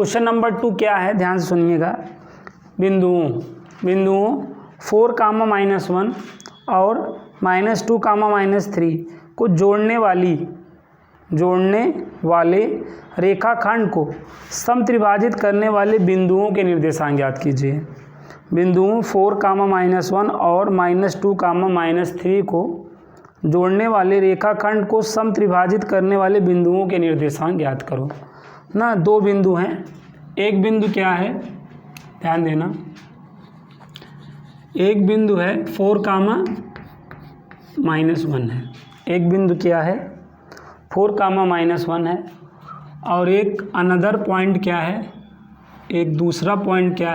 Question number 2 क्या है, ध्यान से सुनिएगा। बिंदुओं 4, -1 और -2, -3 को जोड़ने वाले रेखाखंड को समत्रिभाजित करने वाले बिंदुओं के निर्देशांक ज्ञात कीजिए। बिंदुओं 4, -1 और -2, -3 को जोड़ने वाले रेखाखंड को समत्रिभाजित करने वाले बिंदुओं के निर्देशांक ज्ञात करो ना। दो बिंदु हैं, एक बिंदु क्या है, ध्यान देना, एक बिंदु है 4, -1 है, एक बिंदु क्या है 4, -1 है, और एक अनदर पॉइंट क्या है, एक दूसरा पॉइंट क्या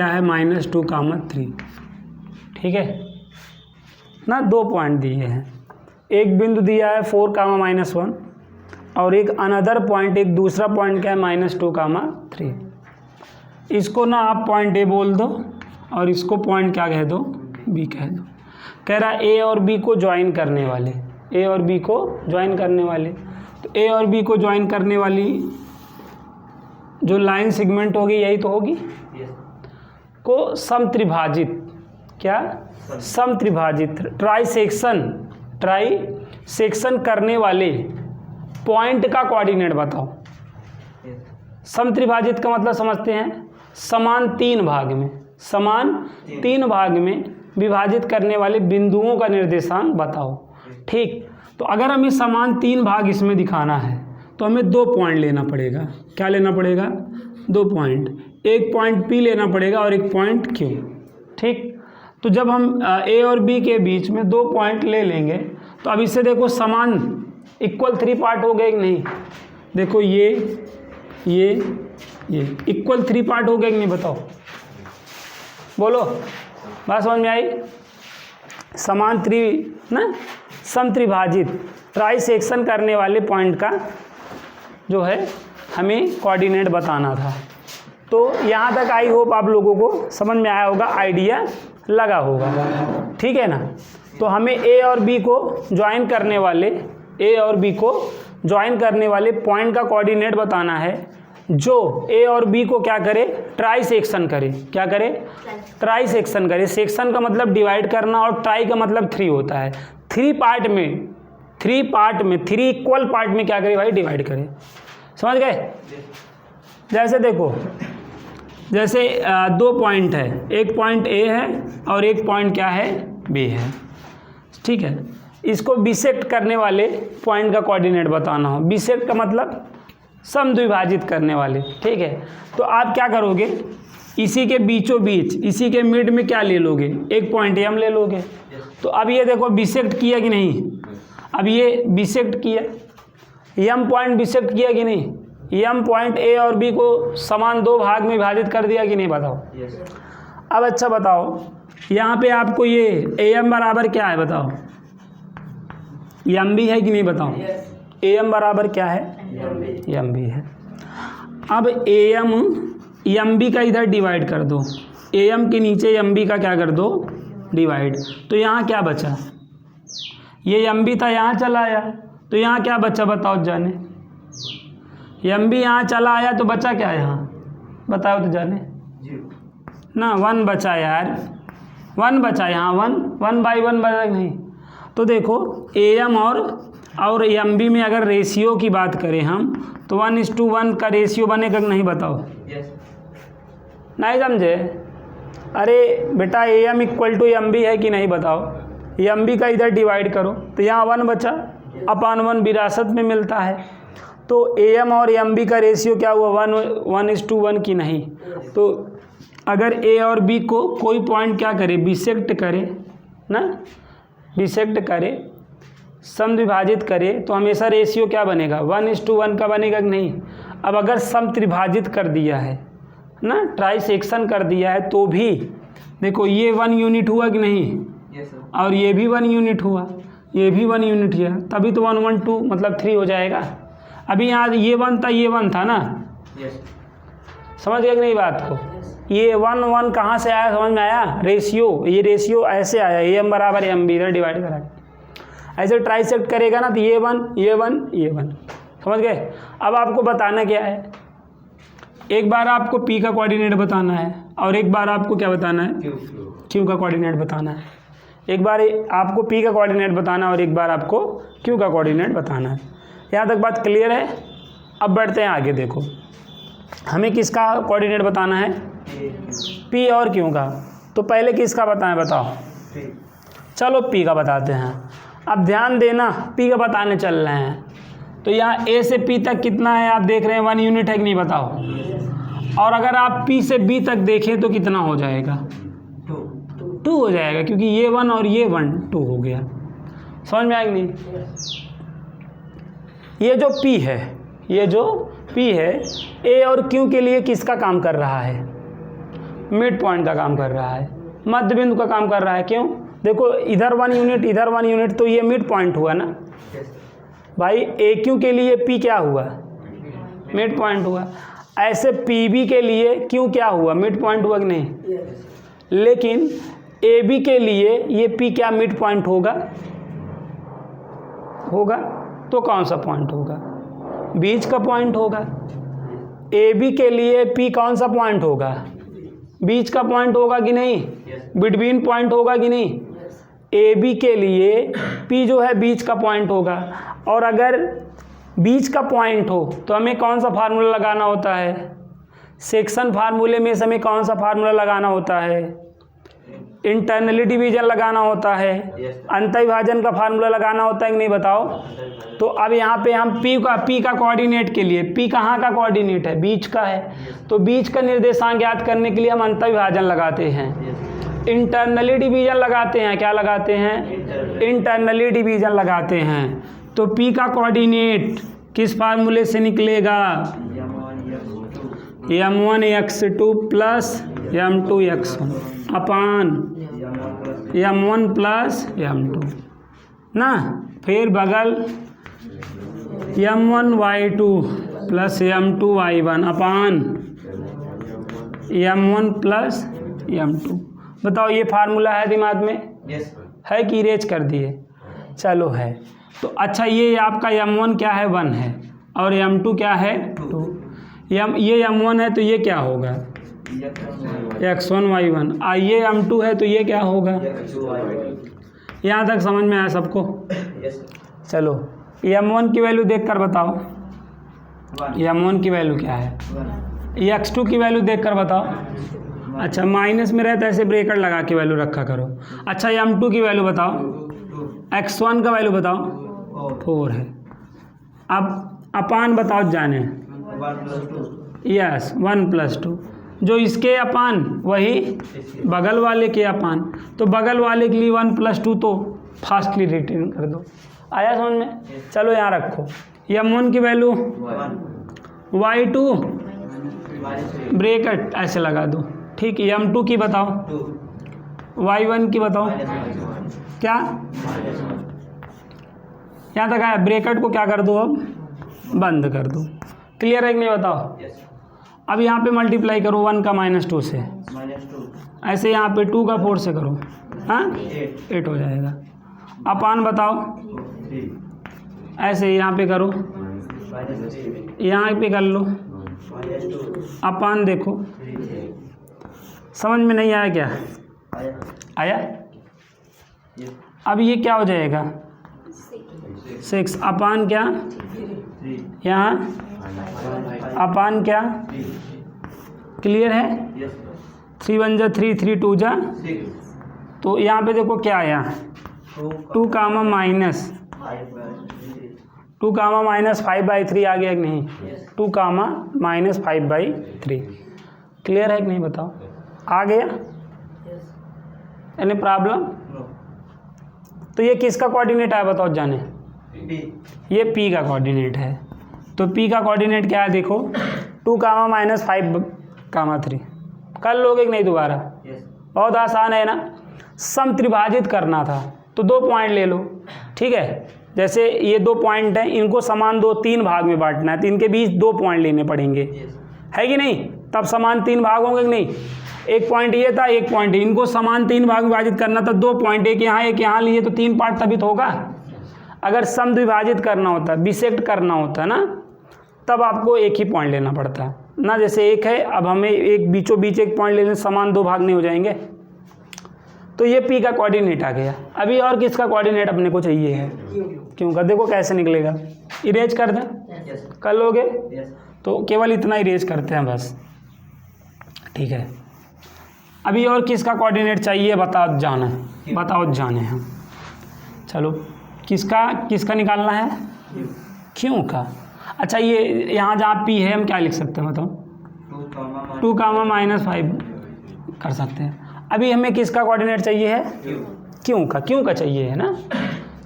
है, -2, 3। ठीक है ना, दो पॉइंट दिए हैं, एक बिंदु दिया है 4, -1 और एक अनदर पॉइंट, एक दूसरा पॉइंट क्या है -2, 3। इसको ना आप पॉइंट ए बोल दो और इसको पॉइंट क्या कह दो, बी कह दो। कह रहा है ए और बी को ज्वाइन करने वाले, ए और बी को ज्वाइन करने वाले, तो ए और बी को ज्वाइन करने वाली जो लाइन सेगमेंट होगी यही तो होगी, को समत्रिभाजित, क्या समत्रिभाजित ट्राई करने वाले पॉइंट का कोऑर्डिनेट बताओ। समत्रिभाजित का मतलब समझते हैं, समान तीन भाग में विभाजित करने वाले बिंदुओं का निर्देशांक बताओ। ठीक, तो अगर हमें समान 3 भाग इसमें दिखाना है तो हमें 2 पॉइंट लेना पड़ेगा। क्या लेना पड़ेगा, 2 पॉइंट, एक पॉइंट P लेना पड़ेगा और एक पॉइंट Q। ठीक, तो जब हम A और B के बीच में 2 पॉइंट ले लेंगे तो अब इससे देखो समान इक्वल 3 पार्ट हो गए कि नहीं। देखो ये इक्वल 3 पार्ट हो गए कि नहीं, बताओ, बोलो, बात समझ में आई। समान समत्रिभाजित ट्राइसेक्शन करने वाले पॉइंट का जो है हमें कोऑर्डिनेट बताना था। तो यहाँ तक आई होप आप लोगों को समझ में आया होगा, आइडिया लगा होगा। ठीक है ना, तो हमें ए और बी को ज्वाइन करने वाले पॉइंट का कोऑर्डिनेट बताना है जो ए और बी को क्या करे, ट्राइसेक्शन करे। क्या करे, ट्राइसेक्शन करे। सेक्शन का मतलब डिवाइड करना और ट्राई का मतलब 3 होता है। 3 इक्वल पार्ट में क्या करे भाई, डिवाइड करे। समझ गए। जैसे देखो, जैसे 2 पॉइंट है, एक पॉइंट ए है और एक पॉइंट क्या है, बी है। ठीक है, इसको बिसेक्ट करने वाले पॉइंट का कोऑर्डिनेट बताना हो। बिसेक्ट का मतलब समद्विभाजित करने वाले। ठीक है, तो आप क्या करोगे, इसी के बीचों बीच, इसी के मिड में क्या ले लोगे, एक पॉइंट एम ले लोगे। तो अब ये देखो बिसेक्ट किया कि नहीं, अब ये बिसेक्ट किया, एम पॉइंट बिसेक्ट किया कि नहीं, एम पॉइंट ए और बी को समान 2 भाग में विभाजित कर दिया कि नहीं, बताओ। अब अच्छा बताओ, यहाँ पे आपको ये ए एम बराबर क्या है, बताओ, एम बी है कि नहीं, बताओ। ए एम बराबर क्या है, एम बी है। अब ए एम बी का इधर डिवाइड कर दो, ए एम के नीचे एम बी का क्या कर दो, डिवाइड। तो यहाँ क्या बचा, ये एम बी था, यहाँ चला आया, तो यहाँ क्या बचा बताओ जाने। एम बी यहाँ चला आया तो बचा क्या यहाँ, बताओ तो जाने ना। 1 बचा यार, 1 बचा यहाँ, 1/1 बचा नहीं। तो देखो ए एम और एम बी में अगर रेशियो की बात करें हम, तो 1:1 का रेशियो बनेगा नहीं, बताओ। नहीं समझे, अरे बेटा A M equal to M B है कि नहीं, बताओ। एम बी का इधर डिवाइड करो तो यहाँ 1 बचा, अपान 1 विरासत में मिलता है। तो ए एम और एम बी का रेशियो क्या हुआ, 1:1 की नहीं। तो अगर ए और बी को कोई पॉइंट क्या करे, बिसेक्ट करे ना, बिसेक्ट करे, समद्विभाजित करे, तो हमेशा रेशियो क्या बनेगा, 1:1 का बनेगा कि नहीं। अब अगर समत्रिभाजित कर दिया है ना, ट्राइसेक्शन कर दिया है, तो भी देखो ये 1 यूनिट हुआ कि नहीं, और ये भी 1 यूनिट हुआ, ये भी 1 यूनिट हुआ, तभी तो 1, 1, 2 मतलब 3 हो जाएगा। अभी यहाँ ये 1 था, ये 1 था ना, समझ गए कि नहीं बात को। ये 1, 1 कहाँ से आया, समझ में आया, रेशियो, ये रेशियो ऐसे आया, ए एम बराबर एम बी, इधर डिवाइड करा। ऐसे ट्राइसेक्ट करेगा ना, तो ये 1, ये 1, ये 1, समझ गए। अब आपको बताना क्या है, एक बार आपको P का कोऑर्डिनेट बताना है और एक बार आपको क्या बताना है, Q का कोऑर्डिनेट बताना है। एक बार आपको P का कोऑर्डिनेट बताना है और एक बार आपको Q का कोऑर्डिनेट बताना है। यहाँ तक बात क्लियर है। अब बढ़ते हैं आगे। देखो हमें किसका कोऑर्डिनेट बताना है, P और Q का। तो पहले किसका बताएं, बताओ। चलो P का बताते हैं। अब ध्यान देना, P का बताने चल रहे हैं तो यहाँ A से P तक कितना है आप देख रहे हैं, 1 यूनिट है कि नहीं, बताओ। और अगर आप P से B तक देखें तो कितना हो जाएगा, 2 हो जाएगा, क्योंकि ये 1 और ये 1 2 हो गया। समझ में आएगी नहीं। ये जो P है, ये जो P है, A और Q के लिए किसका काम कर रहा है, मिड पॉइंट का काम कर रहा है, मध्य बिंदु का काम कर रहा है। क्यों, देखो इधर 1 यूनिट इधर 1 यूनिट, तो ये मिड पॉइंट हुआ ना भाई। AQ के लिए P क्या हुआ, मिड पॉइंट हुआ। ऐसे PB के लिए Q क्या हुआ, मिड पॉइंट हुआ कि नहीं। लेकिन AB के लिए ये P क्या मिड पॉइंट होगा, होगा तो कौन सा पॉइंट होगा, बीच का पॉइंट होगा। AB के लिए P कौन सा पॉइंट होगा, बीच का पॉइंट होगा कि नहीं, बिटवीन पॉइंट होगा कि नहीं। AB के लिए P जो है बीच का पॉइंट होगा। और अगर बीच का पॉइंट हो तो हमें कौन सा फार्मूला लगाना होता है, सेक्शन फार्मूले में हमें कौन सा फार्मूला लगाना होता है, इंटरनली डिवीजन लगाना होता है, अंतःविभाजन का फार्मूला लगाना होता है कि नहीं, बताओ। तो अब यहाँ पे हम P का कोऑर्डिनेट के लिए, P कहाँ का कोऑर्डिनेट है, बीच का है, तो बीच का निर्देशांक ज्ञात करने के लिए हम अंतःविभाजन लगाते हैं, इंटरनली डिवीजन लगाते हैं। क्या लगाते हैं, इंटरनली डिवीजन लगाते हैं। तो P का कोऑर्डिनेट किस फार्मूले से निकलेगा, m1x2 प्लस m2x1 अपान m1 प्लस m2 ना। फिर बगल m1y2 प्लस m2y1 अपान m1 प्लस m2। बताओ ये फार्मूला है दिमाग में, है कि इरेज कर दिए, चलो है। तो अच्छा ये आपका m1 क्या है, 1 है, और m2 क्या है, 2। ये m1 है तो ये क्या होगा, x1 y1। ये m2 है तो ये क्या होगा, यहाँ तक समझ में आया सबको। चलो m1 की वैल्यू देख कर बताओ, m1 की वैल्यू क्या है, x2 की वैल्यू देख कर बताओ। अच्छा माइनस में रहता है ऐसे ब्रेकेट लगा के वैल्यू रखा करो। अच्छा m2 की वैल्यू बताओ, x1 का वैल्यू बताओ 4 है। अब अपान बताओ जाने, यस 1 प्लस 2, जो इसके अपान वही बगल वाले के अपान। तो बगल वाले के लिए 1 प्लस 2 तो फास्टली रिटर्न कर दो। आया समझ में। चलो यहाँ रखो, m1 की वैल्यू y2 ब्रेकेट ऐसे लगा दो, ठीक है। m2 की बताओ, y1 की बताओ, क्या यहाँ तक आया। ब्रेकेट को क्या कर दो, अब बंद कर दो। क्लियर है कि नहीं, बताओ। अब यहाँ पे मल्टीप्लाई करो 1 का -2 से, ऐसे यहाँ पे 2 का 4 से करो, हाँ 8 हो जाएगा। अपान बताओ, ऐसे यहाँ पे करो, यहाँ पे कर लो, अपान देखो। समझ में नहीं आया क्या, आया। अब ये क्या हो जाएगा, 6 अपान क्या, यहाँ अपान क्या, क्लियर है। 3 1 जा 3, 3 2 जा। तो यहाँ पे देखो क्या आया, 2 कामा माइनस 5/3 आ गया कि नहीं, 2 कामा -5/3। क्लियर है कि नहीं, बताओ। आ गया, एनी प्रॉब्लम। तो ये किसका कोऑर्डिनेट है बताओ जाने, ये P का कोऑर्डिनेट है। तो P का कोऑर्डिनेट क्या है देखो, 2 कामा -5/3। कर लोगे कि नहीं दोबारा, बहुत आसान है ना। सम त्रिभाजित करना था तो 2 पॉइंट ले लो, ठीक है। जैसे ये 2 पॉइंट हैं, इनको समान 3 भाग में बांटना है, तो इनके बीच 2 पॉइंट लेने पड़ेंगे, है कि नहीं। तब समान 3 भाग होंगे कि नहीं। एक पॉइंट ये था, एक पॉइंट, इनको समान 3 भाग में विभाजित करना था। 2 पॉइंट, एक यहाँ लिए तो 3 पार्ट तभी तो होगा। अगर सम द्विभाजित करना होता है, बिसेक्ट करना होता है ना, तब आपको एक ही पॉइंट लेना पड़ता है ना। जैसे एक है, अब हमें एक बीचों बीच एक पॉइंट लेने समान दो भाग नहीं हो जाएंगे। तो ये P का कोऑर्डिनेट आ गया। अभी और किसका कोऑर्डिनेट अपने को चाहिए है? क्यों का। देखो कैसे निकलेगा, इरेज कर दें, कर लोगे? तो केवल इतना इरेज करते हैं बस, ठीक है। अभी और किसका कोऑर्डिनेट चाहिए बताओ, जाना है, बताओ जाने हम। चलो किसका निकालना है? क्यों का। अच्छा ये यहाँ जहाँ P है हम क्या लिख सकते हैं बताओ? 2, -5 कर सकते हैं। अभी हमें किसका कोऑर्डिनेट चाहिए है? क्यों का चाहिए है ना।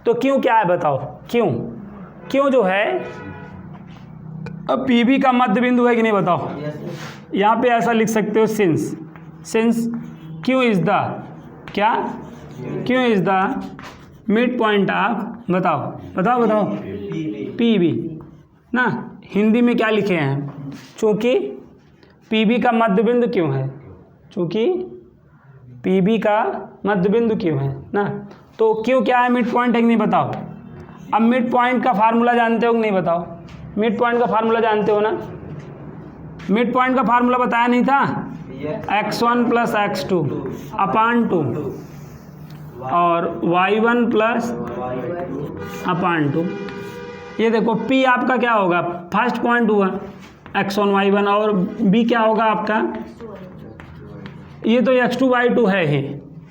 तो क्यों क्या है बताओ? क्यों जो है, अब PB का मध्य बिंदु है कि नहीं बताओ? यहाँ पे ऐसा लिख सकते हो, सिंस Q इज द क्या? Q is the mid point of, बताओ PB ना। हिंदी में क्या लिखे हैं? चूँकि PB का मध्य बिंदु क्यों है, चूँकि PB का मध्य बिंदु क्यों है ना। तो क्यों क्या है? मिड पॉइंट है कि नहीं बताओ? अब मिड पॉइंट का फार्मूला जानते हो कि नहीं बताओ? मिड पॉइंट का फार्मूला जानते हो ना? मिड पॉइंट का फार्मूला बताया नहीं था? x1 + x2 अपान 2 और y1 + अपान 2। ये देखो P आपका क्या होगा? फर्स्ट पॉइंट हुआ x1 y1, और B क्या होगा आपका? ये तो x2 y2 है ही,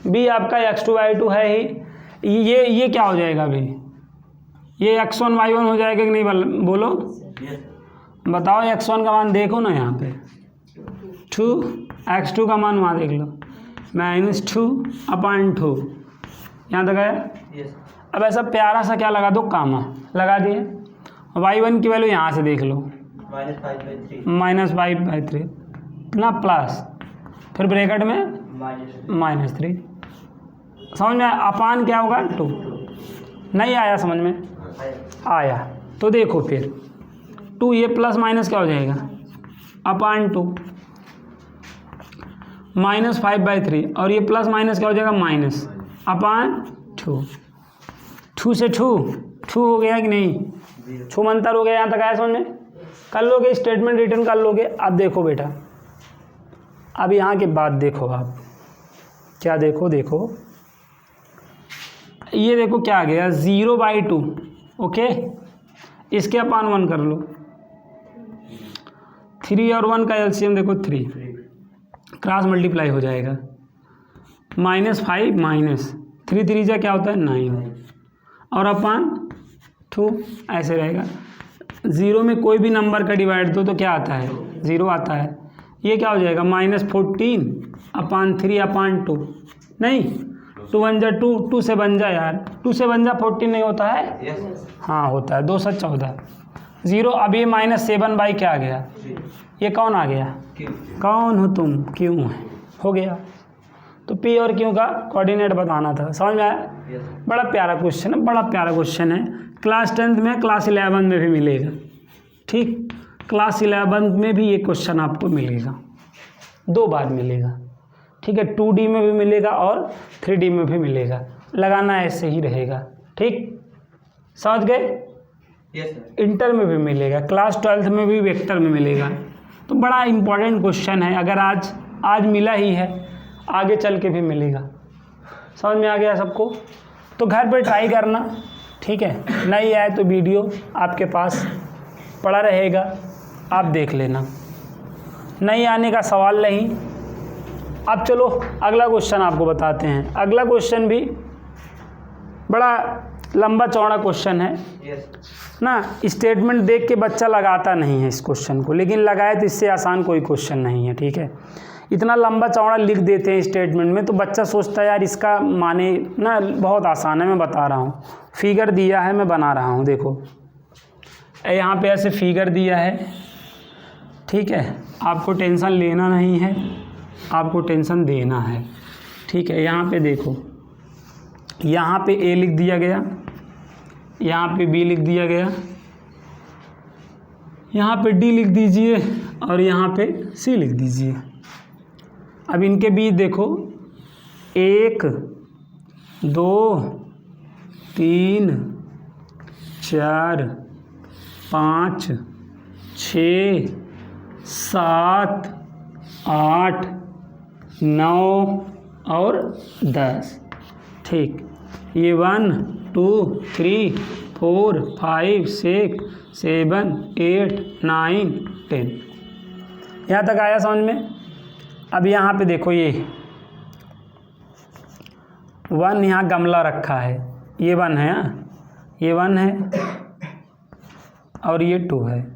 B आपका x2 y2 है ही। ये क्या हो जाएगा भाई? ये x1 y1 हो जाएगा कि नहीं बोलो? बताओ x1 का मान देखो ना यहाँ पे, 2, x2 का मान वहाँ देख लो, -2 अपान 2। यहाँ तक आया? अब ऐसा प्यारा सा क्या लगा दो, कामा लगा दिए। y1 की वैल्यू यहाँ से देख लो, -5/3 ना, प्लस फिर ब्रैकेट में -3। समझ में? अपान क्या होगा? 2। नहीं आया समझ में? आया। तो देखो फिर 2, ये प्लस माइनस क्या हो जाएगा? अपान 2 -5/3, और ये प्लस माइनस क्या हो जाएगा? माइनस अपान 2। 2 से 2 हो गया कि नहीं? छूमंतर हो गया। यहाँ तक आया समझ में? कर लोगे, स्टेटमेंट रिटर्न कर लोगे। अब देखो बेटा, अब यहाँ के बाद देखो, आप क्या देखो ये देखो क्या आ गया, 0/2। ओके, इसके अपान 1 कर लो। 3 और 1 का एलसीएम देखो 3, क्रॉस मल्टीप्लाई हो जाएगा। -5 -3 3 जा क्या होता है? 9, और अपान 2 ऐसे रहेगा। 0 में कोई भी नंबर का डिवाइड दो तो क्या आता है? 0 आता है। ये क्या हो जाएगा? -14 अपान 3 अपान 2। नहीं, 2 1 जा 2, 2 से बन जा यार, 2 से बन जा 14 नहीं होता है? हाँ होता है, 2 7 14 0। अब ये -7 बाई क्या आ गया? ये कौन आ गया? कौन हो तुम? क्यों है, हो गया। तो P और Q का कोऑर्डिनेट बताना था। समझ में आया? बड़ा प्यारा क्वेश्चन है, बड़ा प्यारा क्वेश्चन है। क्लास 10th में, क्लास 11 में भी मिलेगा। ठीक, क्लास 11 में भी ये क्वेश्चन आपको मिलेगा, 2 बार मिलेगा। ठीक है, 2D में भी मिलेगा और 3D में भी मिलेगा। लगाना ऐसे ही रहेगा। ठीक, समझ गए? इंटर में भी मिलेगा, क्लास 12th में भी वेक्टर में मिलेगा। तो बड़ा इम्पोर्टेंट क्वेश्चन है। अगर आज मिला ही है, आगे चल के भी मिलेगा। समझ में आ गया सबको? तो घर पे ट्राई करना। ठीक है, नहीं आए तो वीडियो आपके पास पड़ा रहेगा, आप देख लेना। नहीं आने का सवाल नहीं। अब चलो अगला क्वेश्चन आपको बताते हैं। अगला क्वेश्चन भी बड़ा लंबा चौड़ा क्वेश्चन है ना। स्टेटमेंट देख के बच्चा लगाता नहीं है इस क्वेश्चन को, लेकिन लगाए तो इससे आसान कोई क्वेश्चन नहीं है। ठीक है, इतना लंबा चौड़ा लिख देते हैं स्टेटमेंट में, तो बच्चा सोचता है यार इसका माने ना बहुत आसान है। मैं बता रहा हूँ, फिगर दिया है, मैं बना रहा हूँ। देखो यहाँ पे ऐसे फिगर दिया है। ठीक है, आपको टेंशन लेना नहीं है, आपको टेंशन देना है। ठीक है, यहाँ पे देखो, यहाँ पे A लिख दिया गया, यहाँ पे B लिख दिया गया, यहाँ पे D लिख दीजिए और यहाँ पे C लिख दीजिए। अब इनके बीच देखो 1 2 3 4 5 6 7 8 9 और 10। ठीक, ये 1 2 3 4 5 6 7 8 9 10। यहाँ तक आया समझ में। अब यहाँ पे देखो, ये 1 यहाँ गमला रखा है, ये 1 है, ये 1 है और ये 2 है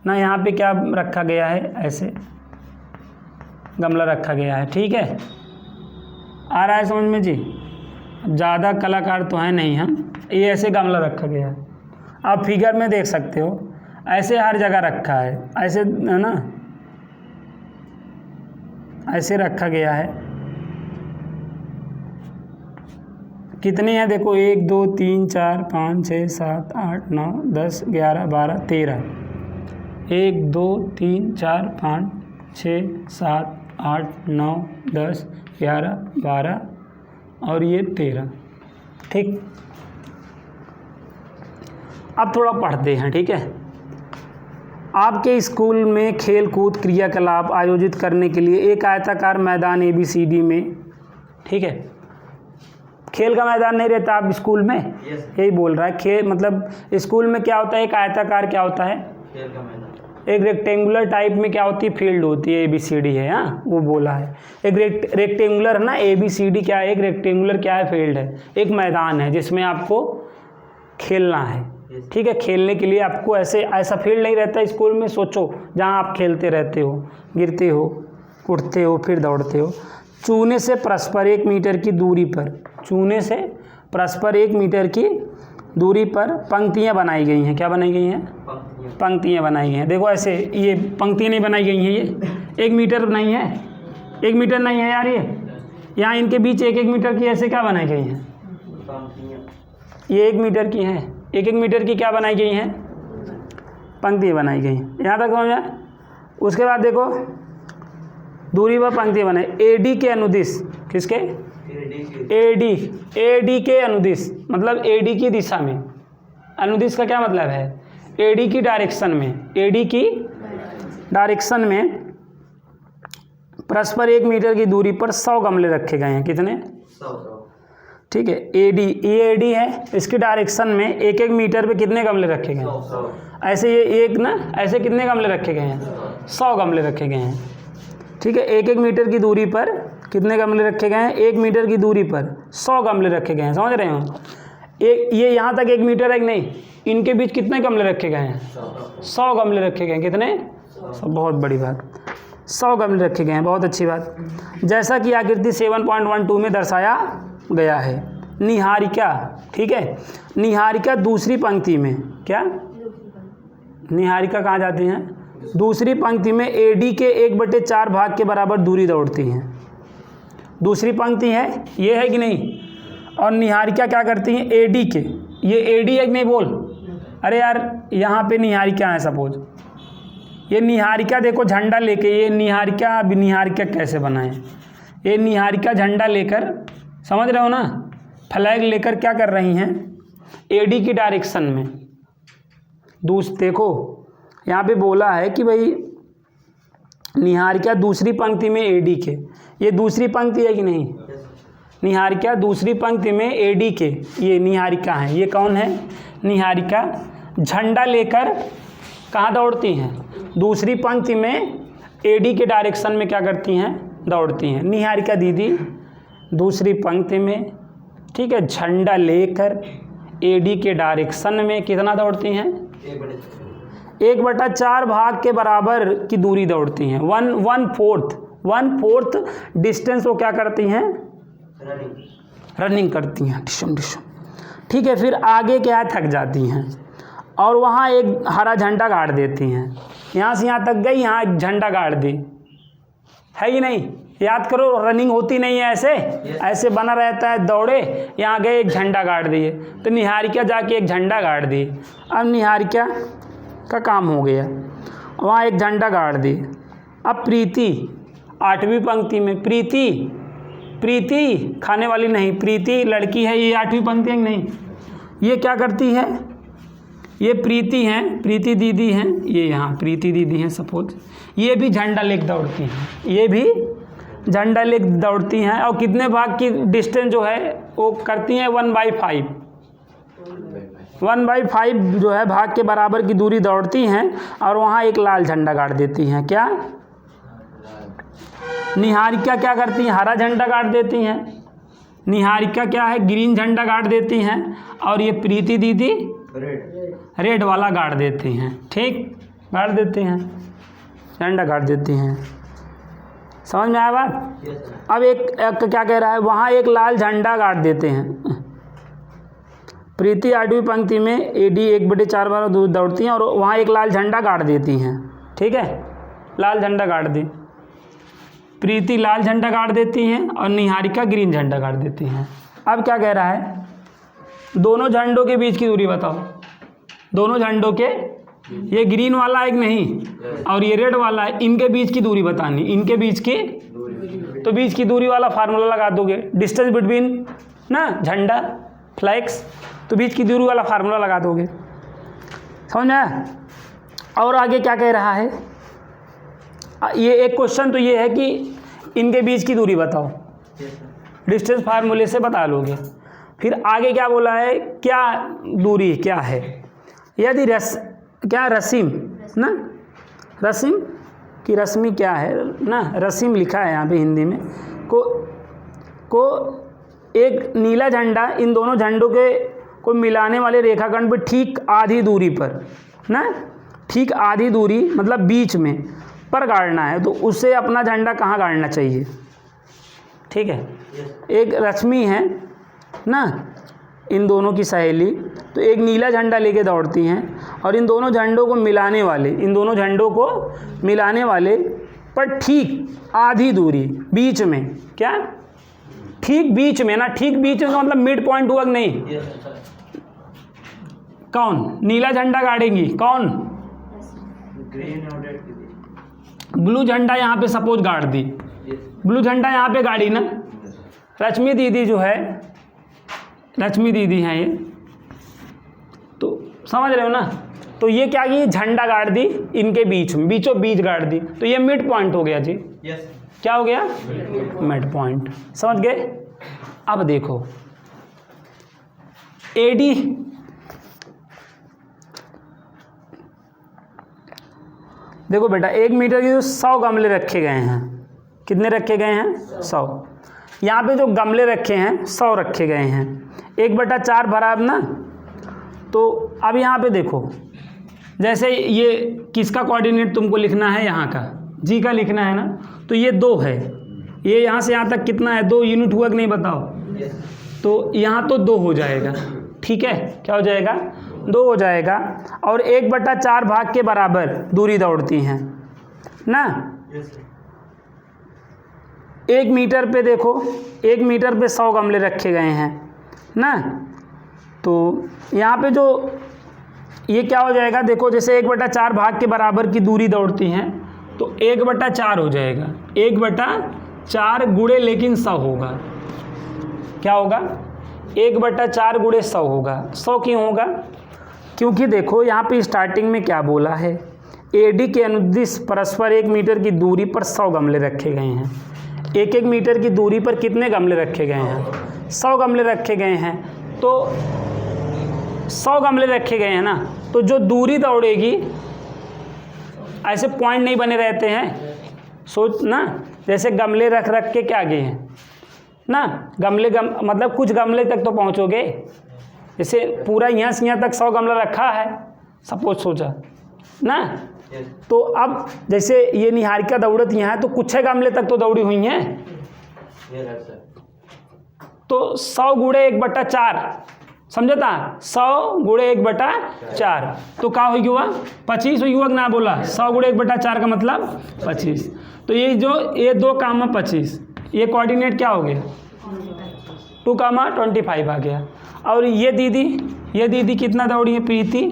ना। यहाँ पे क्या रखा गया है, ऐसे गमला रखा गया है। ठीक है, आ रहा है समझ में जी। ज़्यादा कलाकार तो हैं नहीं हम, ये ऐसे गमला रखा गया है। आप फिगर में देख सकते हो, ऐसे हर जगह रखा है, ऐसे है ना, ऐसे रखा गया है। कितने हैं देखो, 1 2 3 4 5 6 7 8 9 10 11 12 13। 1 2 3 4 5 6 7 8 9 10 11 12 और ये 13। ठीक, अब थोड़ा पढ़ते हैं। ठीक है, आपके स्कूल में खेल कूद क्रियाकलाप आयोजित करने के लिए एक आयताकार मैदान ABCD में, ठीक है, खेल का मैदान नहीं रहता आप स्कूल में, यही बोल रहा है। खेल मतलब स्कूल में क्या होता है, एक आयताकार क्या होता है, खेल का मैदान। एक रेक्टेंगुलर टाइप में क्या होती है, फील्ड होती है, ABCD है, हाँ वो बोला है। एक रेक्टेंगुलर है ना, ABCD क्या है, एक रेक्टेंगुलर क्या है, फील्ड है, एक मैदान है जिसमें आपको खेलना है। ठीक है, खेलने के लिए आपको ऐसा फील्ड नहीं रहता स्कूल में। सोचो, जहाँ आप खेलते रहते हो, गिरते हो, उठते हो, फिर दौड़ते हो। चूने से परस्पर 1 मीटर की दूरी पर, चूने से परस्पर 1 मीटर की दूरी पर पंक्तियाँ बनाई गई हैं। क्या बनाई गई हैं, पंक्तियाँ बनाई गई हैं। देखो ऐसे, ये पंक्तियाँ नहीं बनाई गई हैं, ये 1 मीटर नहीं है, 1 मीटर नहीं है यार, ये यहाँ इनके बीच 1-1 मीटर की ऐसे क्या बनाई गई हैं, ये 1 मीटर की हैं, 1-1 मीटर की क्या बनाई गई हैं, पंक्तियाँ बनाई गई हैं। यहाँ तक समझ में। उसके बाद देखो, दूरी पर पंक्तियाँ बनाई, AD के अनुदिश, किसके, AD के अनुदिश, मतलब AD की दिशा में। अनुदिश का क्या मतलब है, AD की डायरेक्शन में, AD की डायरेक्शन में परस्पर 1 मीटर की दूरी पर 100 गमले रखे गए हैं। कितने, 100। ठीक है, ये AD है, इसकी डायरेक्शन में 1-1 मीटर पे कितने गमले रखे गए हैं, ऐसे ये एक ना, ऐसे कितने गमले रखे गए हैं, 100 गमले रखे गए हैं। ठीक है, 1-1 मीटर की दूरी पर कितने गमले रखे गए हैं, 1 मीटर की दूरी पर 100 गमले रखे गए हैं। समझ रहे हो, ये यहाँ तक 1 मीटर है कि नहीं, इनके बीच कितने गमले रखे गए हैं, 100 गमले रखे गए हैं। कितने, 100, बहुत बड़ी बात, 100 गमले रखे गए हैं, बहुत अच्छी बात। जैसा कि आकृति 7.12 में दर्शाया गया है। निहारिका, ठीक है, निहारिका दूसरी पंक्ति में, क्या, निहारिका कहाँ जाती हैं, दूसरी पंक्ति में AD के 1/4 भाग के बराबर दूरी दौड़ती हैं। दूसरी पंक्ति है, ये है कि नहीं, और निहारिका क्या करती हैं, AD के, ये AD है कि नहीं बोल, अरे यार यहाँ पे निहारिका है सपोज, ये निहारिका देखो झंडा लेके, ये निहारिका, अब निहारिका कैसे बनाए, ये निहारिका झंडा लेकर, समझ रहे हो ना, फ्लैग लेकर क्या कर रही हैं, AD की डायरेक्शन में। देखो यहाँ पे बोला है कि भाई निहारिका दूसरी पंक्ति में AD के, ये दूसरी पंक्ति है कि नहीं, निहारिका दूसरी पंक्ति में AD के, ये निहारिका है, ये कौन है, निहारिका झंडा लेकर कहाँ दौड़ती हैं, दूसरी पंक्ति में AD के डायरेक्शन में क्या करती हैं, दौड़ती हैं। निहारिका दीदी दूसरी पंक्ति में, ठीक है, झंडा लेकर AD के डायरेक्शन में कितना दौड़ती हैं, 1/4 भाग के बराबर की दूरी दौड़ती हैं। 1/4 डिस्टेंस वो क्या करती हैं, रनिंग करती हैं, डिशम। ठीक है, फिर आगे क्या है, थक जाती हैं और वहाँ एक हरा झंडा गाड़ देती हैं। यहाँ से यहाँ तक गई, यहाँ एक झंडा गाड़ दी, है कि नहीं, याद करो, रनिंग होती नहीं है ऐसे, ऐसे बना रहता है, दौड़े, यहाँ गए एक झंडा गाड़ दिए, तो निहारिका जाके एक झंडा गाड़ दी। अब निहारिका का काम हो गया, वहाँ एक झंडा गाड़ दी। अब प्रीति 8वीं पंक्ति में, प्रीति खाने वाली नहीं, प्रीति लड़की है, ये 8वीं पंक्ति है नहीं, ये क्या करती है, ये प्रीति हैं, प्रीति दीदी हैं, ये यहाँ प्रीति दीदी हैं सपोज, ये भी झंडा लेके दौड़ती हैं, ये भी झंडा लेके दौड़ती हैं और कितने भाग की डिस्टेंस जो है वो करती हैं 1/5, 1/5 जो है भाग के बराबर की दूरी दौड़ती हैं और वहाँ एक लाल झंडा गाड़ देती हैं। क्या निहारिका क्या करती हैं? हरा झंडा गाड़ देती हैं। निहारिका क्या है? ग्रीन झंडा गाड़ देती हैं और ये प्रीति दीदी रेड वाला गाड़ देती हैं। ठीक, गाड़ देते हैं, झंडा गाड़ देती हैं। समझ में आया बात? अब एक क्या कह रहा है, वहाँ एक लाल झंडा गाड़ देते हैं। प्रीति 8वीं पंक्ति में एडी 1/4 बार दूर दौड़ती हैं और वहाँ एक लाल झंडा गाड़ देती हैं। ठीक है, लाल झंडा गाड़ दी, प्रीति लाल झंडा गाड़ देती हैं और निहारिका ग्रीन झंडा गाड़ देती हैं। अब क्या कह रहा है, दोनों झंडों के बीच की दूरी बताओ। दोनों झंडों के, ये ग्रीन वाला एक नहीं और ये रेड वाला है, इनके बीच की दूरी बतानी, इनके बीच की, तो बीच की दूरी वाला फार्मूला लगा दोगे, डिस्टेंस बिटवीन ना झंडा फ्लैग्स, तो बीच की दूरी वाला फार्मूला लगा दोगे। समझ में आया? और आगे क्या कह रहा है, ये एक क्वेश्चन तो ये है कि इनके बीच की दूरी बताओ, डिस्टेंस फार्मूले से बता लोगे। फिर आगे क्या बोला है, क्या दूरी क्या है, यदि रसीम ना, रसीम की रश्मि क्या है ना, रसीम लिखा है यहाँ पे हिंदी में, को एक नीला झंडा इन दोनों झंडों के को मिलाने वाले रेखाखंड पर ठीक आधी दूरी पर ना, ठीक आधी दूरी मतलब बीच में पर गाड़ना है, तो उससे अपना झंडा कहाँ गाड़ना चाहिए? ठीक है, एक रश्मि है ना, इन दोनों की सहेली, तो एक नीला झंडा लेके दौड़ती हैं और इन दोनों झंडों को मिलाने वाले, इन दोनों झंडों को मिलाने वाले पर ठीक आधी दूरी बीच में, क्या ठीक बीच में ना, ठीक बीच में मतलब मिड पॉइंट हुआ नहीं, कौन नीला झंडा गाड़ेंगी, कौन ग्रीन और रेड, ब्लू झंडा यहाँ पे सपोज गाड़ दी, ब्लू झंडा यहाँ पे गाड़ी ना, रश्मि दीदी जो है, रश्मि दीदी हैं ये, तो समझ रहे हो ना, तो ये क्या की झंडा गाड़ दी इनके बीच में, बीचों बीच गाड़ दी, तो ये मिड पॉइंट हो गया जी। यस, क्या हो गया? Mid point. समझ गए? अब देखो एडी, देखो बेटा 1 मीटर के जो 100 गमले रखे गए हैं, कितने रखे गए हैं? 100। यहाँ पे जो गमले रखे हैं 100 रखे गए हैं, 1/4 भरा अब ना, तो अब यहाँ पे देखो, जैसे ये किसका कोऑर्डिनेट तुमको लिखना है, यहाँ का जी का लिखना है ना, तो ये 2 है, ये यहाँ से यहाँ तक कितना है, 2 यूनिट हुआ कि नहीं बताओ? तो यहाँ तो 2 हो जाएगा। ठीक है, क्या हो जाएगा? 2 हो जाएगा और 1/4 भाग के बराबर दूरी दौड़ती हैं ना। 1 मीटर पे देखो, 1 मीटर पे 100 गमले रखे गए हैं ना, तो यहाँ पे जो ये क्या हो जाएगा, देखो जैसे 1/4 भाग के बराबर की दूरी दौड़ती हैं, तो 1/4 हो जाएगा, 1/4 गुणे लेकिन 100 होगा, क्या होगा? 1/4 गुणे 100 होगा। 100 क्यों होगा? क्योंकि देखो यहाँ पे स्टार्टिंग में क्या बोला है, एडी के अनुदिश परस्पर 1 मीटर की दूरी पर 100 गमले रखे गए हैं। 1-1 मीटर की दूरी पर कितने गमले रखे गए हैं? 100 गमले रखे गए हैं। तो 100 गमले रखे गए हैं ना, तो जो दूरी दौड़ेगी, ऐसे पॉइंट नहीं बने रहते हैं, सोच ना, जैसे गमले रख रख के क्या गए हैं ना, मतलब कुछ गमले तक तो पहुँचोगे, जैसे पूरा यहाँ से यहाँ तक 100 गमला रखा है सपोज, सोचा ना, तो अब जैसे ये निहारिका दौड़त यहाँ है, तो कुछ गमले तक तो दौड़ी हुई हैं, तो 100 गुणे 1/4 समझता, 100 गुणे 1/4 तो क्या हुई हुआ? 25 हुई हुआ ना, बोला 100 गुणे 1/4 का मतलब 25। तो ये जो ये 2, 25, ये कोऑर्डिनेट क्या हो गया? 2, 25 आ गया। और ये दीदी कितना दौड़ी है? प्रीति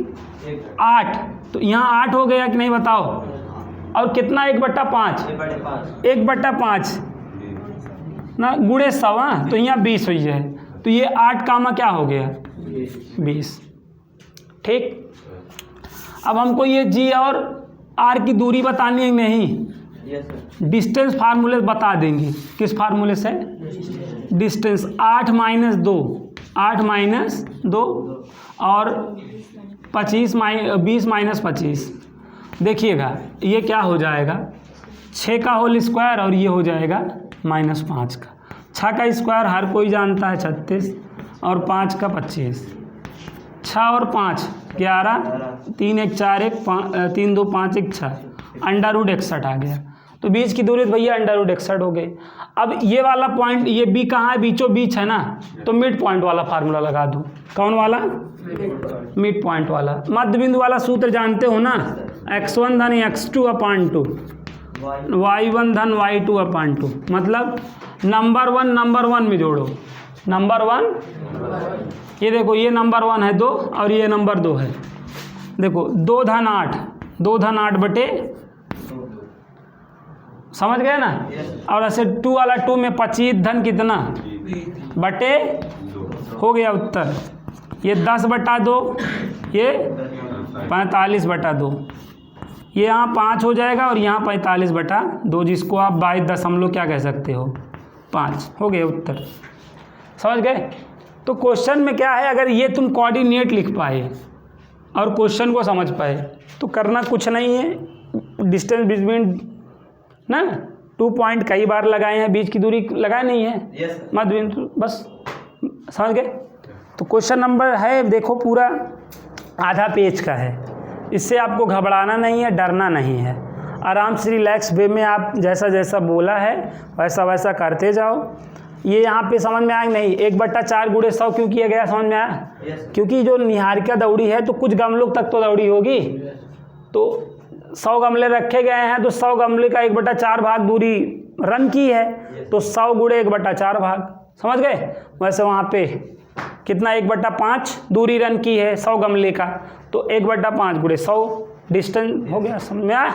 8, तो यहाँ 8 हो गया कि नहीं बताओ? और कितना? 1/5, 1/5 ना गुणे 100, तो यहाँ 20 हुई है, तो ये 8 क्या हो गया? 20। ठीक। अब हमको ये जी और आर की दूरी बतानी है नहीं, Yes, sir. डिस्टेंस फार्मूले बता देंगे। किस फार्मूले से? डिस्टेंस 8 माइनस 2, 8 माइनस 2 और 20 माइनस 25। देखिएगा ये क्या हो जाएगा, 6 का होल स्क्वायर और ये हो जाएगा -5 का। 6 का स्क्वायर हर कोई जानता है 36 और 5 का 25। 6 और 5 11, 3 1 4 1 3 2 5 1 6, √61 आ गया। तो बीच की दूरी भैया √61 हो गई। अब ये वाला पॉइंट, ये बी कहाँ है? बीचों बीच है ना, तो मिड पॉइंट वाला फार्मूला लगा दूँ। कौन वाला? मिड पॉइंट वाला। मध्य बिंदु वाला सूत्र जानते हो ना, x1 धन x2/2, y1 धन y2/2। मतलब नंबर 1 में जोड़ो। नंबर 1, ये देखो ये नंबर 1 है 2 और ये नंबर 2 है। देखो 2 धन 8, 2 धन 8 बटे, समझ गए ना। और ऐसे 2 वाला 2 में 25 धन कितना बटे, हो गया उत्तर। ये 10/2, ये 45/2, ये यहाँ 5 हो जाएगा और यहाँ 45/2, जिसको आप 22 क्या कह सकते हो, 5 हो गए उत्तर। समझ गए। तो क्वेश्चन में क्या है, अगर ये तुम कोऑर्डिनेट लिख पाए और क्वेश्चन को समझ पाए तो करना कुछ नहीं है। डिस्टेंस बिटवीन ना 2 पॉइंट कई बार लगाए हैं, बीच की दूरी लगाए नहीं है। Yes, sir. मध्य बिंदु, बस समझ गए। तो क्वेश्चन नंबर है देखो पूरा आधा पेज का है। इससे आपको घबराना नहीं है, डरना नहीं है। आराम से रिलैक्स वे में आप जैसा जैसा बोला है वैसा वैसा करते जाओ। ये यहाँ पे समझ में आया नहीं, 1/4 × 100 क्यों किया गया, समझ में आया? Yes, sir. क्योंकि जो निहारिका दौड़ी है तो कुछ गमलों तक तो दौड़ी होगी, तो 100 गमले रखे गए हैं तो 100 गमले का 1/4 भाग दूरी रन की है, तो 100 × 1/4 भाग, समझ गए। वैसे वहाँ पे कितना 1/5 दूरी रन की है 100 गमले का, तो 1/5 × 100 डिस्टेंस हो गया। समझ में आया?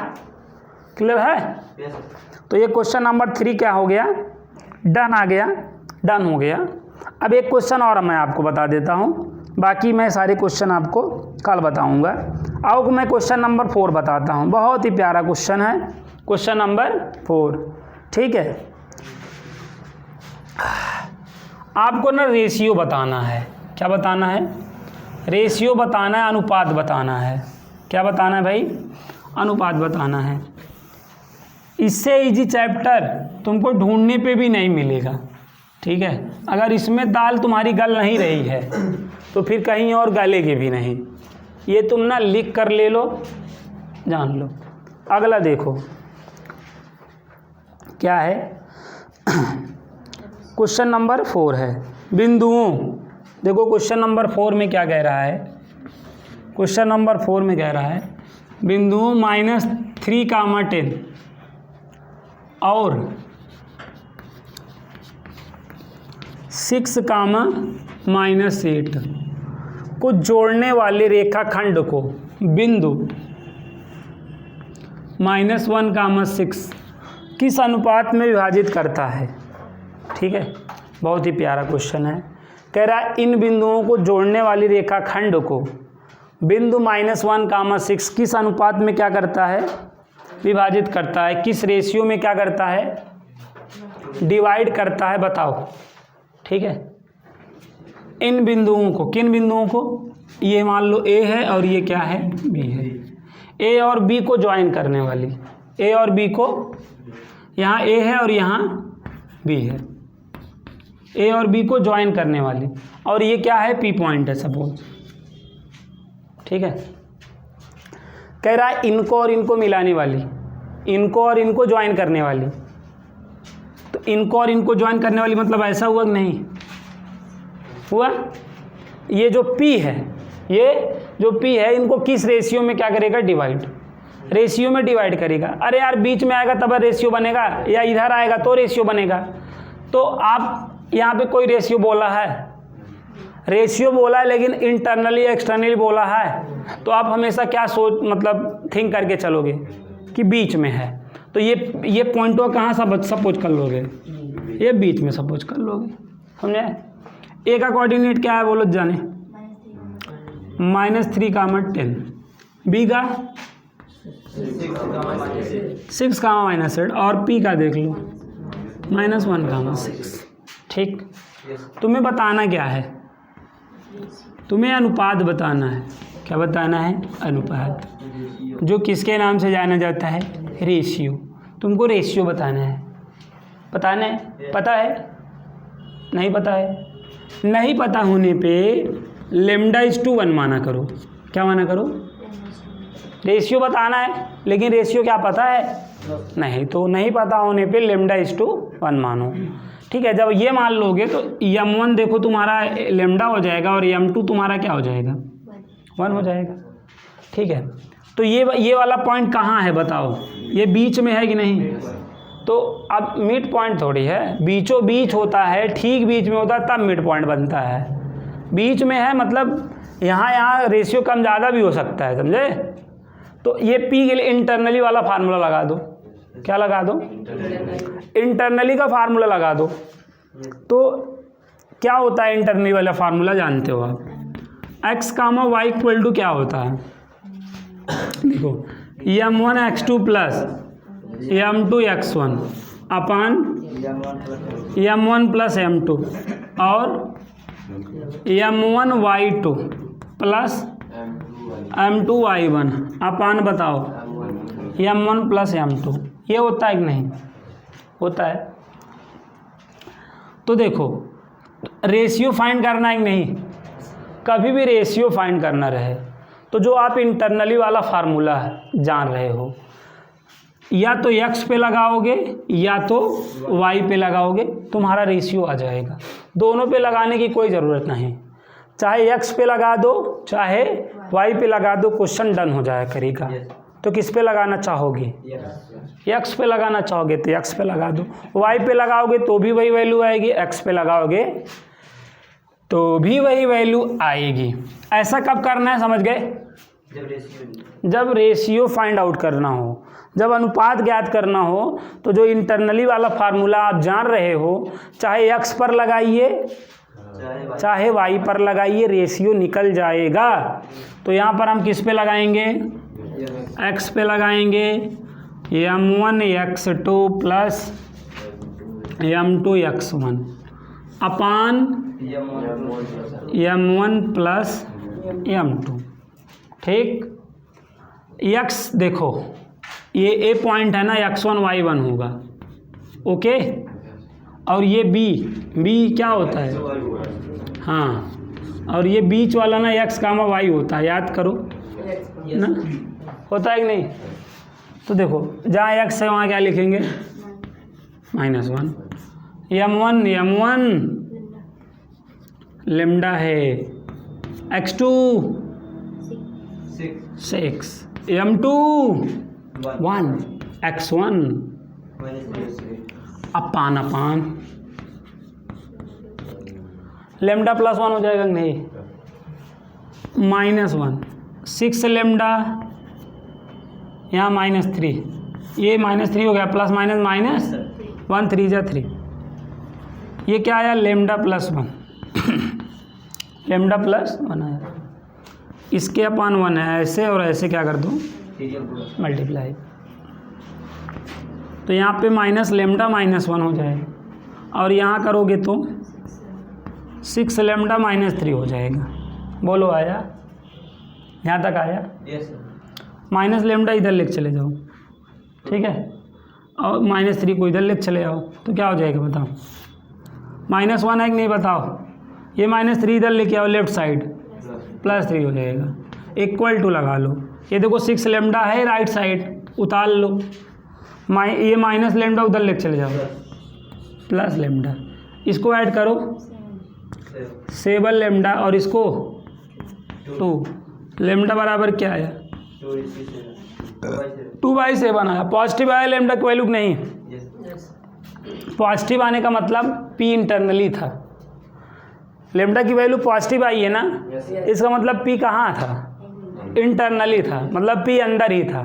क्लियर है? Yes, sir. तो ये क्वेश्चन नंबर 3 क्या हो गया, डन आ गया, डन हो गया। अब एक क्वेश्चन और मैं आपको बता देता हूँ, बाकी मैं सारे क्वेश्चन आपको कल बताऊँगा। आओ मैं क्वेश्चन नंबर 4 बताता हूँ। बहुत ही प्यारा क्वेश्चन है, क्वेश्चन नंबर 4। ठीक है, आपको ना रेशियो बताना है। क्या बताना है? रेशियो बताना है, अनुपात बताना है। क्या बताना है भाई? अनुपात बताना है। इससे इजी चैप्टर तुमको ढूंढने पे भी नहीं मिलेगा। ठीक है, अगर इसमें दाल तुम्हारी गल नहीं रही है तो फिर कहीं और गलेगी भी नहीं। ये तुम ना लिख कर ले लो, जान लो। अगला देखो क्या है, क्वेश्चन नंबर 4 है बिंदुओं। देखो क्वेश्चन नंबर 4 में क्या कह रहा है, क्वेश्चन नंबर 4 में कह रहा है बिंदुओं -3, 10 और 6, -8 को जोड़ने वाले रेखाखंड को बिंदु -1, 6 किस अनुपात में विभाजित करता है। ठीक है, बहुत ही प्यारा क्वेश्चन है। कह रहा है इन बिंदुओं को जोड़ने वाली रेखाखंड को बिंदु -1, 6 किस अनुपात में क्या करता है, विभाजित करता है। किस रेशियो में क्या करता है, डिवाइड करता है, बताओ। ठीक है, इन बिंदुओं को, किन बिंदुओं को, ये मान लो ए है और ये क्या है, बी है। ए और बी को ज्वाइन करने वाली, ए और बी को, यहाँ ए है और यहाँ बी है, ए और बी को ज्वाइन करने वाली, और ये क्या है, पी पॉइंट है सपोज। ठीक है, कह रहा है इनको और इनको मिलाने वाली, इनको और इनको ज्वाइन करने वाली। तो इनको और इनको ज्वाइन करने वाली मतलब ऐसा हुआ कि नहीं हुआ। ये जो P है, ये जो P है, इनको किस रेशियो में क्या करेगा, डिवाइड, रेशियो में डिवाइड करेगा। अरे यार बीच में आएगा तब रेशियो बनेगा, या इधर आएगा तो रेशियो बनेगा। तो आप यहाँ पे कोई रेशियो बोला है, रेशियो बोला है, लेकिन इंटरनली एक्सटर्नली बोला है, तो आप हमेशा क्या सोच मतलब थिंक करके चलोगे कि बीच में है। तो ये पॉइंट को कहाँ सपोज कर लोगे, ये बीच में सपोज कर लोगे, समझे। ए का कोऑर्डिनेट क्या है बोलो जाने, -3, 10। बी का 6 कामा -8 और पी का देख लो -1 कामा 6। ठीक, तुम्हें बताना क्या है, तुम्हें अनुपात बताना है। क्या बताना है? अनुपात, जो किसके नाम से जाना जाता है? रेशियो। तुमको रेशियो बताना है। पता है? नहीं पता है? नहीं पता होने पे λ/1 माना करो। क्या माना करो? रेशियो बताना है, लेकिन रेशियो क्या पता है? नहीं, तो नहीं पता होने पे λ/1 मानो। ठीक है, जब ये मान लोगे तो m1 देखो तुम्हारा लेमडा हो जाएगा और m2 तुम्हारा क्या हो जाएगा? 1 हो जाएगा। ठीक है, तो ये वाला पॉइंट कहाँ है बताओ? ये बीच में है कि नहीं? तो अब मिड पॉइंट थोड़ी है, बीचों बीच होता है, ठीक बीच में होता है तब मिड पॉइंट बनता है। बीच में है मतलब यहाँ रेशियो कम ज़्यादा भी हो सकता है, समझे? तो ये पी के लिए इंटरनली वाला फार्मूला लगा दो। क्या लगा दो? इंटरनली का फार्मूला लगा दो। तो क्या होता है इंटरनली वाला फार्मूला? जानते हो आप, x, y इक्वल टू क्या होता है? देखो m1 x2 plus m2 x1 अपान m1 प्लस m2 और m1 y2 plus m2 y1 अपान बताओ m1 प्लस m2। ये होता है कि नहीं? होता है। तो देखो रेशियो फाइंड करना है कि नहीं? कभी भी रेशियो फाइंड करना रहे तो जो आप इंटरनली वाला फार्मूला जान रहे हो, या तो x पे लगाओगे या तो y पे लगाओगे, तुम्हारा रेशियो आ जाएगा। दोनों पे लगाने की कोई ज़रूरत नहीं, चाहे x पे लगा दो चाहे y पे लगा दो, क्वेश्चन डन हो जाया करेगा। तो किस पे लगाना चाहोगे? x पे लगाना चाहोगे तो x पे लगा दो, y पे लगाओगे तो भी वही वैल्यू आएगी, x पे लगाओगे तो भी वही वैल्यू आएगी। ऐसा कब करना है, समझ गए? जब रेशियो फाइंड आउट करना हो, जब अनुपात ज्ञात करना हो, तो जो इंटरनली वाला फार्मूला आप जान रहे हो, चाहे x पर लगाइए चाहे y पर लगाइए, रेशियो निकल जाएगा। तो यहाँ पर हम किस पे लगाएंगे? x पे लगाएंगे, m1 x2 plus m2 x1 अपान m1 प्लस m2। ठीक, x देखो ये ए पॉइंट है ना, x1 y1 होगा, ओके। और ये b क्या होता है? हाँ, और ये बीच वाला ना x, y होता है, याद करो ना, होता है कि नहीं? तो देखो जहाँ x है वहाँ क्या लिखेंगे? -1। m1 लेमडा है, x2 6, m2 1, x1 अपान लेमडा +1 हो जाएगा कि नहीं? -1 6 लेमडा यहाँ -3, ये -3 हो गया, प्लस माइनस -1 3 जा 3, ये क्या आया? लेमडा +1 लेमडा +1 आया। इसके अपान 1 है, ऐसे और ऐसे क्या कर दो? मल्टीप्लाई। तो यहाँ पे माइनस लेमडा -1 हो जाएगा, और यहाँ करोगे तो 6 लेमडा -3 हो जाएगा। बोलो आया? यहाँ तक आया? माइनस लेमडा इधर लेके चले जाओ, ठीक है, और -3 को इधर लेके चले जाओ, तो क्या हो जाएगा बताओ? -1 है कि नहीं बताओ? ये -3 इधर लेके आओ लेफ्ट साइड, +3 हो जाएगा। इक्वल टू लगा लो, ये देखो 6 लेमडा है राइट साइड, उतार लो, ये माइनस लेमडा उधर लेके चले जाओ, प्लस लेमडा, इसको ऐड करो 7 लेमडा और इसको 2 लेमडा बराबर क्या आया? 2/7 आया। पॉजिटिव आया लेमडा की वैल्यू नहीं? पॉजिटिव आने का मतलब पी इंटरनली था, लेमडा की वैल्यू पॉजिटिव आई है ना, इसका मतलब पी कहाँ था? इंटरनली था, मतलब पी अंदर ही था।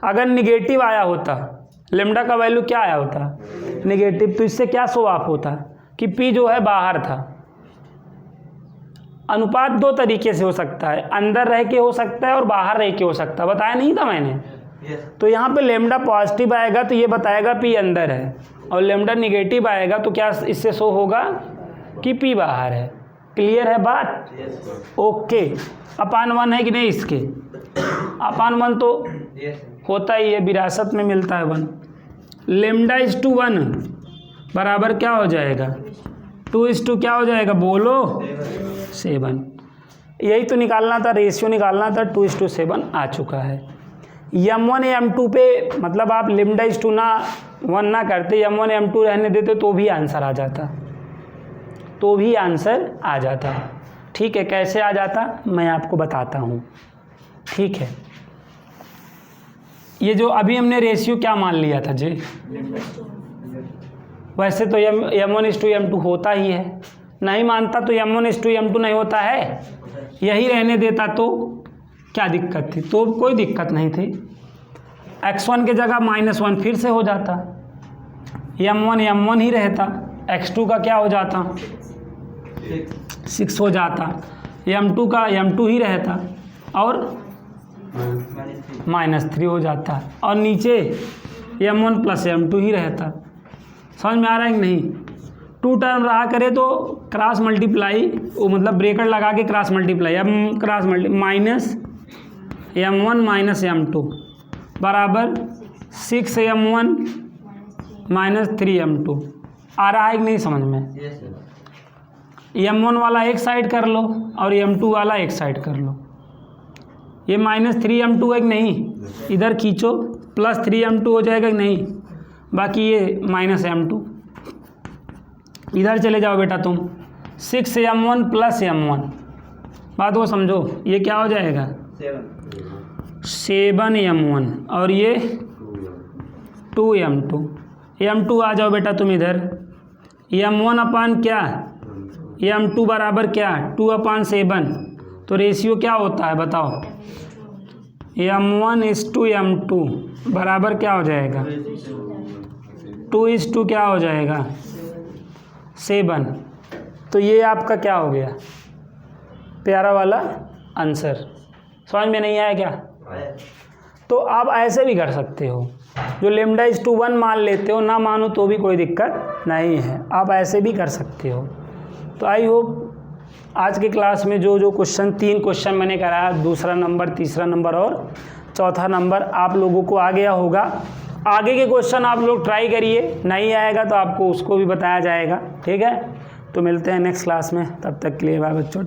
अगर निगेटिव आया होता, लेमडा का वैल्यू क्या आया होता? नेगेटिव, तो इससे क्या शो ऑफ होता कि पी जो है बाहर था। अनुपात दो तरीके से हो सकता है, अंदर रह के हो सकता है और बाहर रह के हो सकता है, बताया नहीं था मैंने। यस तो यहाँ पे लेमडा पॉजिटिव आएगा तो ये बताएगा पी अंदर है, और लेमडा निगेटिव आएगा तो क्या इससे शो होगा कि पी बाहर है। क्लियर है बात? Yes okay. अपान 1 है कि नहीं इसके? अपान 1 तो यस होता ही है, विरासत में मिलता है 1। लेमडा इज टू 1 बराबर क्या हो जाएगा? 2:2 क्या हो जाएगा बोलो? 7। यही तो निकालना था, रेशियो निकालना था। 2:7 आ चुका है। m1 m2 पे मतलब आप लेमडा इज टू ना 1 ना करते, m1 m2 रहने देते तो भी आंसर आ जाता, तो भी आंसर आ जाता। ठीक है, कैसे आ जाता मैं आपको बताता हूँ। ठीक है, ये जो अभी हमने रेशियो क्या मान लिया था जी? वैसे तो m1:m2 होता ही है, नहीं मानता तो m1:m2 नहीं होता है, यही रहने देता तो क्या दिक्कत थी? तो कोई दिक्कत नहीं थी। x1 के जगह -1 फिर से हो जाता, m1 ही रहता, x2 का क्या हो जाता? 6 हो जाता, m2 का m2 ही रहता और -3 हो जाता, और नीचे m1 + m2 ही रहता। समझ में आ रहा है कि नहीं? 2 टर्म रहा करे तो क्रॉस मल्टीप्लाई, वो मतलब ब्रेकेट लगा के क्रॉस मल्टीप्लाई, अब क्रॉस मल्टी -m1 - m2 बराबर 6m1 - 3m2। आ रहा है कि नहीं समझ में? यस m1 वाला एक साइड कर लो और m2 वाला एक साइड कर लो। ये -3m2 है कि नहीं? इधर खींचो, +3m2 हो जाएगा कि नहीं? बाकी ये -m2, इधर चले जाओ बेटा तुम, 6m1 + m1, बात को समझो, ये क्या हो जाएगा? 7m1 और ये 2m2। m2 आ जाओ बेटा तुम इधर, m1 अपान क्या? m2 बराबर क्या? 2/7। तो रेशियो क्या होता है बताओ? m1:m2 बराबर क्या हो जाएगा? 2:2 क्या हो जाएगा? 7। तो ये आपका क्या हो गया? प्यारा वाला आंसर। समझ में नहीं आया क्या? तो आप ऐसे भी कर सकते हो, जो लेमडा इज टू 1 मान लेते हो, ना मानो तो भी कोई दिक्कत नहीं है, आप ऐसे भी कर सकते हो। तो आई होप आज के क्लास में जो क्वेश्चन 3 क्वेश्चन मैंने कराया, दूसरा नंबर, तीसरा नंबर और चौथा नंबर, आप लोगों को आ गया होगा। आगे के क्वेश्चन आप लोग ट्राई करिए, नहीं आएगा तो आपको उसको भी बताया जाएगा। ठीक है, तो मिलते हैं नेक्स्ट क्लास में, तब तक के लिए बाय बच्चों।